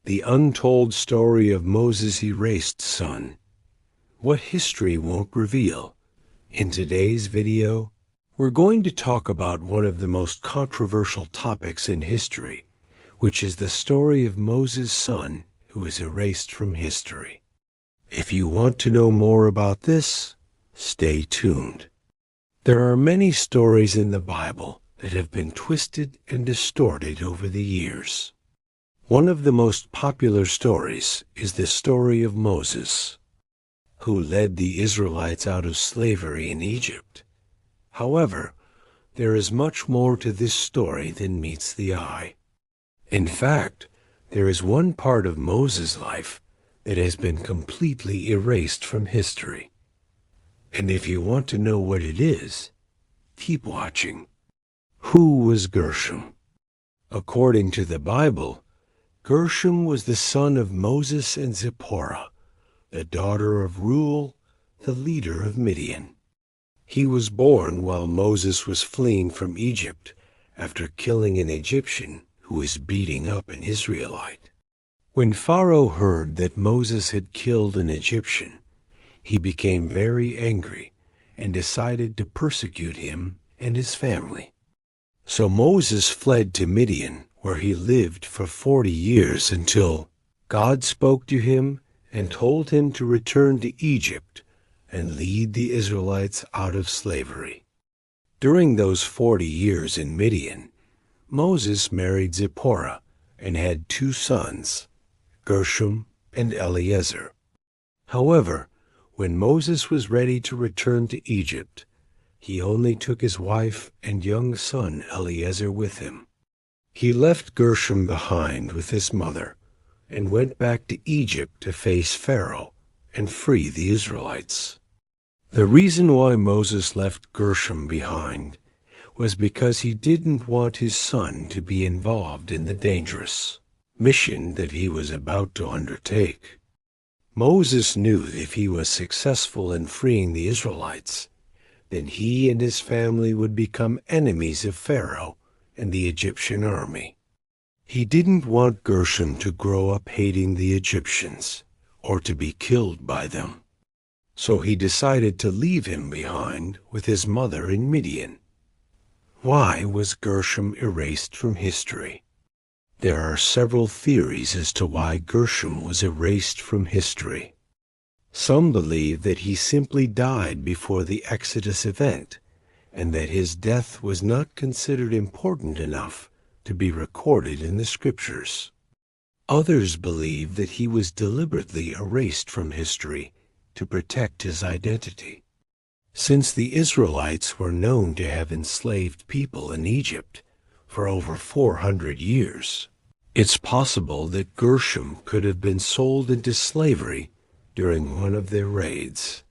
The untold story of Moses' erased son. What history won't reveal. In today's video, we're going to talk about one of the most controversial topics in history, which is the story of Moses' son who was erased from history. If you want to know more about this, stay tuned. There are many stories in the Bible that have been twisted and distorted over the years. One of the most popular stories is the story of Moses, who led the Israelites out of slavery in Egypt. However, there is much more to this story than meets the eye. In fact, there is one part of Moses' life that has been completely erased from history. And if you want to know what it is, keep watching. Who was Gershom? According to the Bible, Gershom was the son of Moses and Zipporah, the daughter of Reuel, the leader of Midian. He was born while Moses was fleeing from Egypt after killing an Egyptian who was beating up an Israelite. When Pharaoh heard that Moses had killed an Egyptian, he became very angry and decided to persecute him and his family. So Moses fled to Midian, where he lived for 40 years until God spoke to him and told him to return to Egypt and lead the Israelites out of slavery. During those 40 years in Midian, Moses married Zipporah and had 2 sons, Gershom and Eleazar. However, when Moses was ready to return to Egypt, he only took his wife and young son Eleazar with him. He left Gershom behind with his mother and went back to Egypt to face Pharaoh and free the Israelites. The reason why Moses left Gershom behind was because he didn't want his son to be involved in the dangerous mission that he was about to undertake. Moses knew that if he was successful in freeing the Israelites, then he and his family would become enemies of Pharaoh and the Egyptian army. He didn't want Gershom to grow up hating the Egyptians or to be killed by them. So he decided to leave him behind with his mother in Midian. Why was Gershom erased from history? There are several theories as to why Gershom was erased from history. Some believe that he simply died before the Exodus event, and that his death was not considered important enough to be recorded in the scriptures. Others believe that he was deliberately erased from history to protect his identity. Since the Israelites were known to have enslaved people in Egypt for over 400 years, it's possible that Gershom could have been sold into slavery during one of their raids.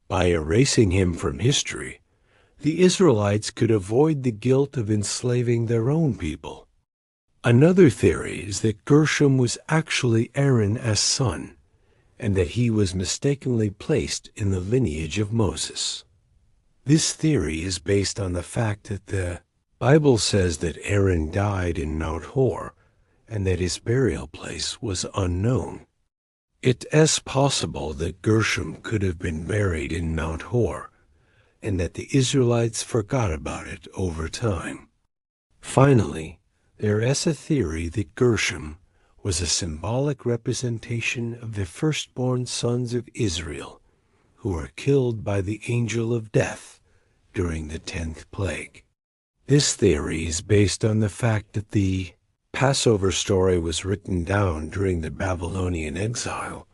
By erasing him from history, the Israelites could avoid the guilt of enslaving their own people. Another theory is that Gershom was actually Aaron's son, and that he was mistakenly placed in the lineage of Moses. This theory is based on the fact that the Bible says that Aaron died in Mount Hor, and that his burial place was unknown. It is possible that Gershom could have been buried in Mount Hor, and that the Israelites forgot about it over time. Finally, there is a theory that Gershom was a symbolic representation of the firstborn sons of Israel, who were killed by the angel of death during the 10th plague. This theory is based on the fact that the Passover story was written down during the Babylonian exile,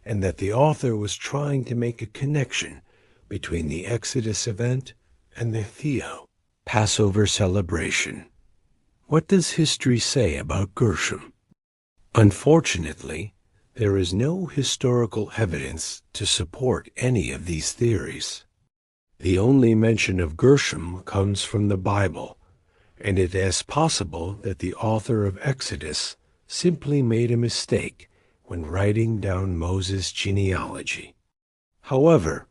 and that the author was trying to make a connection between the Exodus event and the Passover celebration. What does history say about Gershom? Unfortunately, there is no historical evidence to support any of these theories. The only mention of Gershom comes from the Bible, and it is possible that the author of Exodus simply made a mistake when writing down Moses' genealogy. However,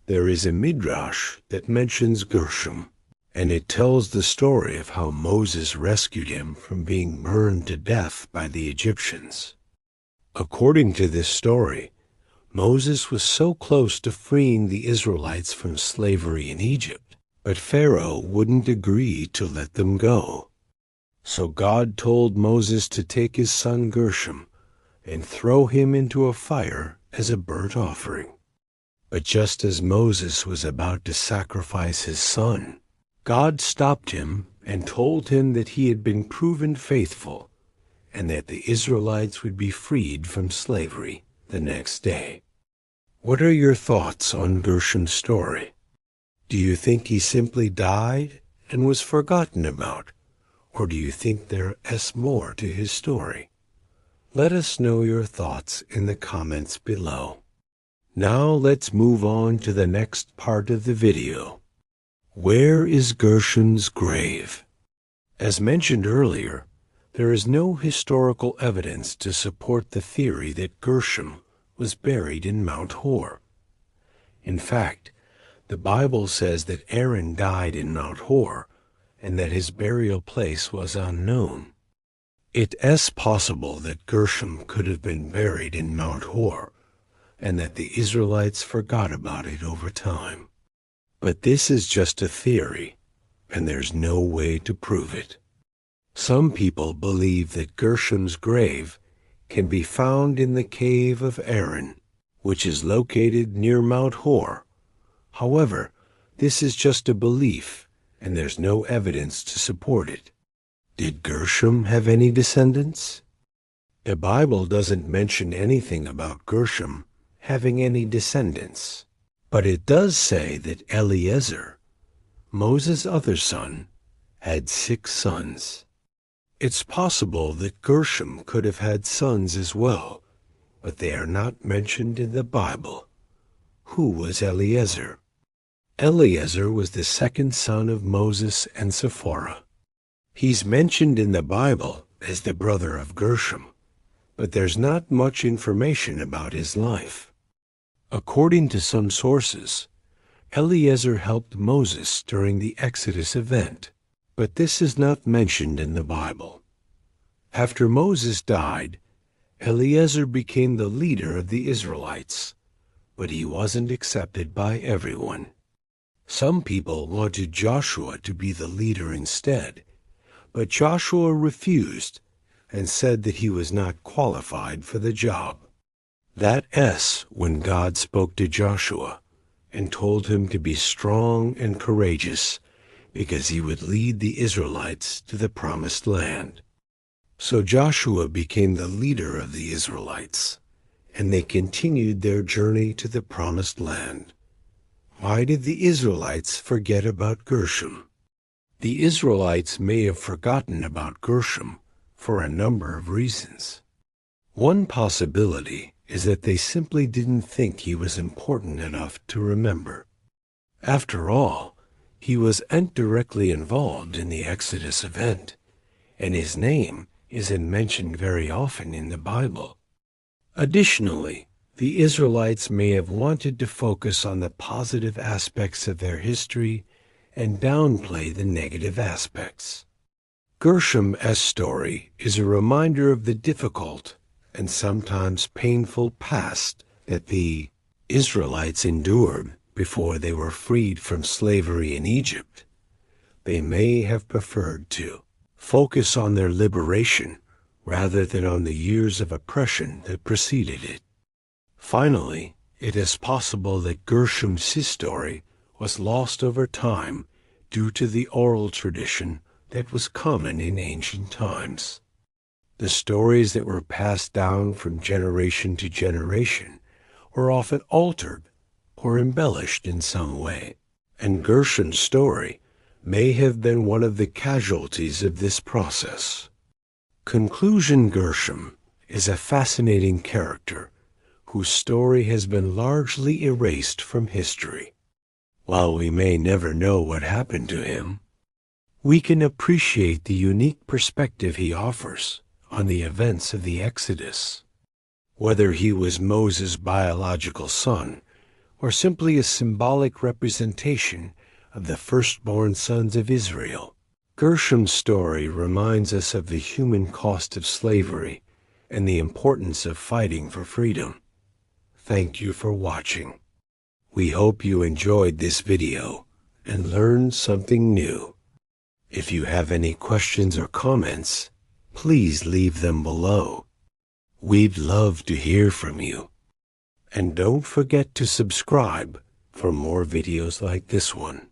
there is a midrash that mentions Gershom, and it tells the story of how Moses rescued him from being burned to death by the Egyptians. According to this story, Moses was so close to freeing the Israelites from slavery in Egypt, but Pharaoh wouldn't agree to let them go. So God told Moses to take his son Gershom and throw him into a fire as a burnt offering. But just as Moses was about to sacrifice his son, God stopped him and told him that he had been proven faithful and that the Israelites would be freed from slavery the next day. What are your thoughts on Gershom's story? Do you think he simply died and was forgotten about? Or do you think there is more to his story? Let us know your thoughts in the comments below. Now let's move on to the next part of the video. Where is Gershom's grave? As mentioned earlier, there is no historical evidence to support the theory that Gershom was buried in Mount Hor. In fact, the Bible says that Aaron died in Mount Hor and that his burial place was unknown. It is possible that Gershom could have been buried in Mount Hor and that the Israelites forgot about it over time. But this is just a theory, and there's no way to prove it. Some people believe that Gershom's grave can be found in the cave of Aaron, which is located near Mount Hor. However, this is just a belief, and there's no evidence to support it. Did Gershom have any descendants? The Bible doesn't mention anything about Gershom having any descendants, but it does say that Eliezer, Moses' other son, had 6 sons. It's possible that Gershom could have had sons as well, but they are not mentioned in the Bible. Who was Eliezer? Eliezer was the second son of Moses and Zipporah. He's mentioned in the Bible as the brother of Gershom, but there's not much information about his life. According to some sources, Eliezer helped Moses during the Exodus event, but this is not mentioned in the Bible. After Moses died, Eliezer became the leader of the Israelites, but he wasn't accepted by everyone. Some people wanted Joshua to be the leader instead, but Joshua refused and said that he was not qualified for the job. That is when God spoke to Joshua and told him to be strong and courageous because he would lead the Israelites to the promised land. So Joshua became the leader of the Israelites, and they continued their journey to the promised land. Why did the Israelites forget about Gershom? The Israelites may have forgotten about Gershom for a number of reasons. One possibility is that they simply didn't think he was important enough to remember. After all, he wasn't directly involved in the Exodus event, and his name isn't mentioned very often in the Bible. Additionally, the Israelites may have wanted to focus on the positive aspects of their history and downplay the negative aspects. Gershom's story is a reminder of the difficult and sometimes painful past that the Israelites endured before they were freed from slavery in Egypt. They may have preferred to focus on their liberation rather than on the years of oppression that preceded it. Finally, it is possible that Gershom's story was lost over time due to the oral tradition that was common in ancient times. The stories that were passed down from generation to generation were often altered or embellished in some way, and Gershom's story may have been one of the casualties of this process. Conclusion: Gershom is a fascinating character whose story has been largely erased from history. While we may never know what happened to him, we can appreciate the unique perspective he offers on the events of the Exodus. Whether he was Moses' biological son or simply a symbolic representation of the firstborn sons of Israel, Gershom's story reminds us of the human cost of slavery and the importance of fighting for freedom. Thank you for watching. We hope you enjoyed this video and learned something new. If you have any questions or comments, please leave them below. We'd love to hear from you. And don't forget to subscribe for more videos like this one.